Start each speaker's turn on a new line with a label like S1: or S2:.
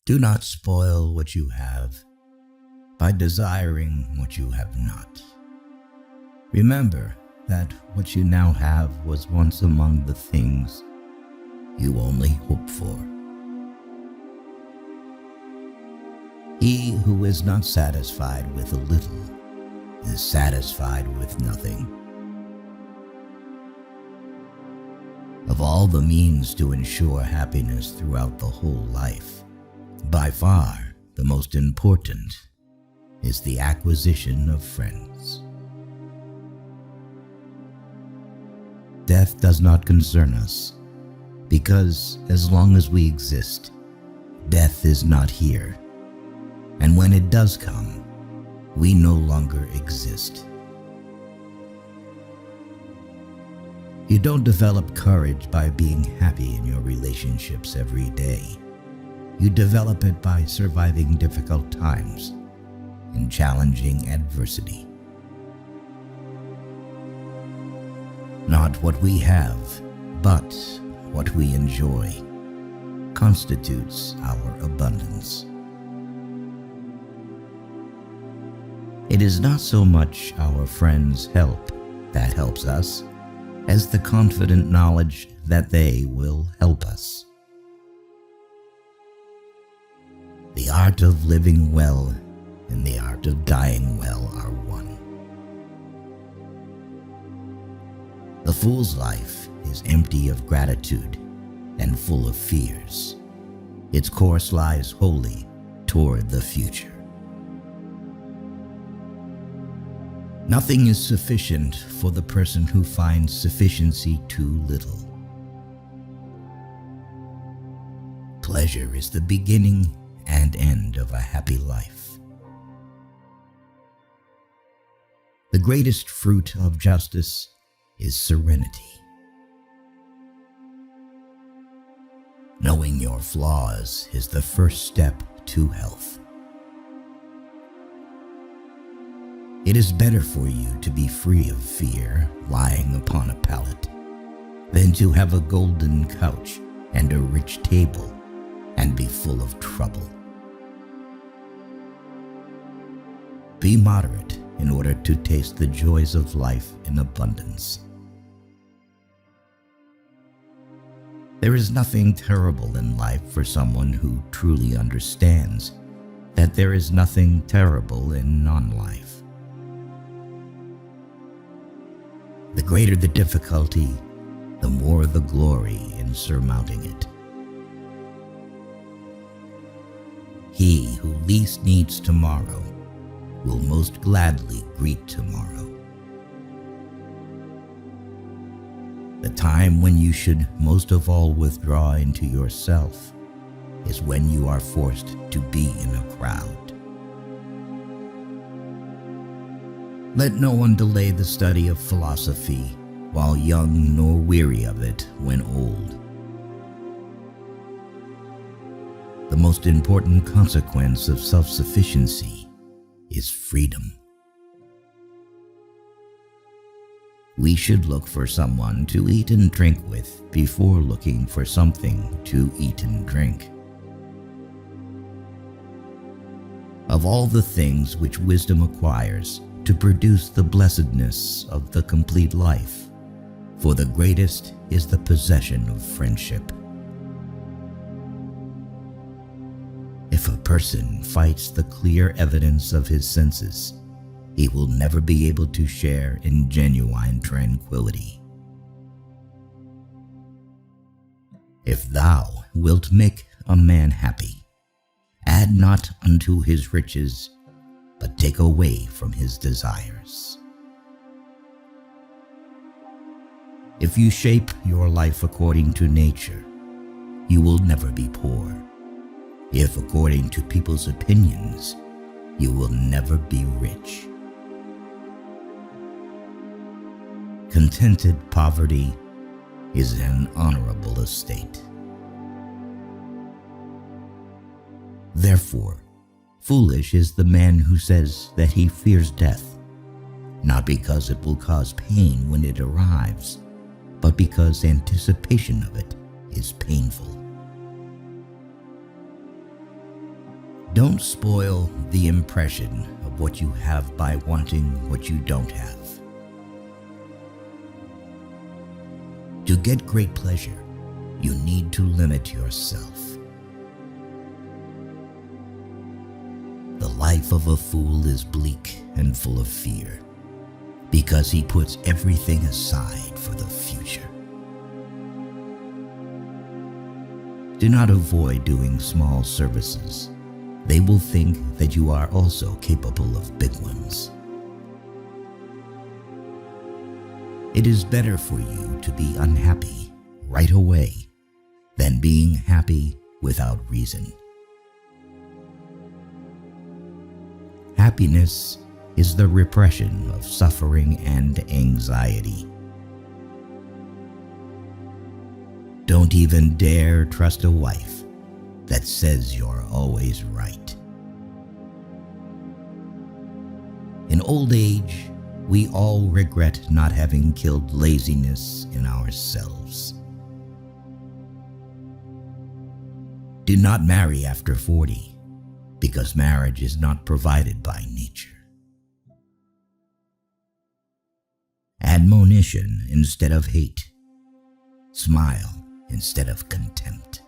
S1: Do not spoil what you have by desiring what you have not. Remember that what you now have was once among the things you only hoped for. He who is not satisfied with a little is satisfied with nothing. Of all the means to ensure happiness throughout the whole life, by far the most important is the acquisition of friends. Death does not concern us, because as long as we exist, death is not here, and when it does come, we no longer exist. You don't develop courage by being happy in your relationships every day. You develop it by surviving difficult times and challenging adversity. Not what we have, but what we enjoy constitutes our abundance. It is not so much our friends' help that helps us, as the confident knowledge that they will help us. The art of living well and the art of dying well are one. The fool's life is empty of gratitude and full of fears. Its course lies wholly toward the future. Nothing is sufficient for the person who finds sufficiency too little. Pleasure is the beginning and end of a happy life. The greatest fruit of justice is serenity. Knowing your flaws is the first step to health. It is better for you to be free of fear lying upon a pallet than to have a golden couch and a rich table and be full of trouble. Be moderate in order to taste the joys of life in abundance. There is nothing terrible in life for someone who truly understands that there is nothing terrible in non-life. The greater the difficulty, the more the glory in surmounting it. He who least needs tomorrow will most gladly greet tomorrow. The time when you should most of all withdraw into yourself is when you are forced to be in a crowd. Let no one delay the study of philosophy while young, nor weary of it when old. The most important consequence of self-sufficiency is freedom. We should look for someone to eat and drink with before looking for something to eat and drink. Of all the things which wisdom acquires to produce the blessedness of the complete life, for the greatest is the possession of friendship. If a person fights the clear evidence of his senses, he will never be able to share in genuine tranquility. If thou wilt make a man happy, add not unto his riches, but take away from his desires. If you shape your life according to nature, you will never be poor. If according to people's opinions, you will never be rich. Contented poverty is an honorable estate. Therefore, foolish is the man who says that he fears death, not because it will cause pain when it arrives, but because anticipation of it is painful. Don't spoil the impression of what you have by wanting what you don't have. To get great pleasure, you need to limit yourself. The life of a fool is bleak and full of fear, because he puts everything aside for the future. Do not avoid doing small services. They will think that you are also capable of big ones. It is better for you to be unhappy right away than being happy without reason. Happiness is the repression of suffering and anxiety. Don't even dare trust a wife that says you're always right. In old age, we all regret not having killed laziness in ourselves. Do not marry after 40, because marriage is not provided by nature. Admonition instead of hate. Smile instead of contempt.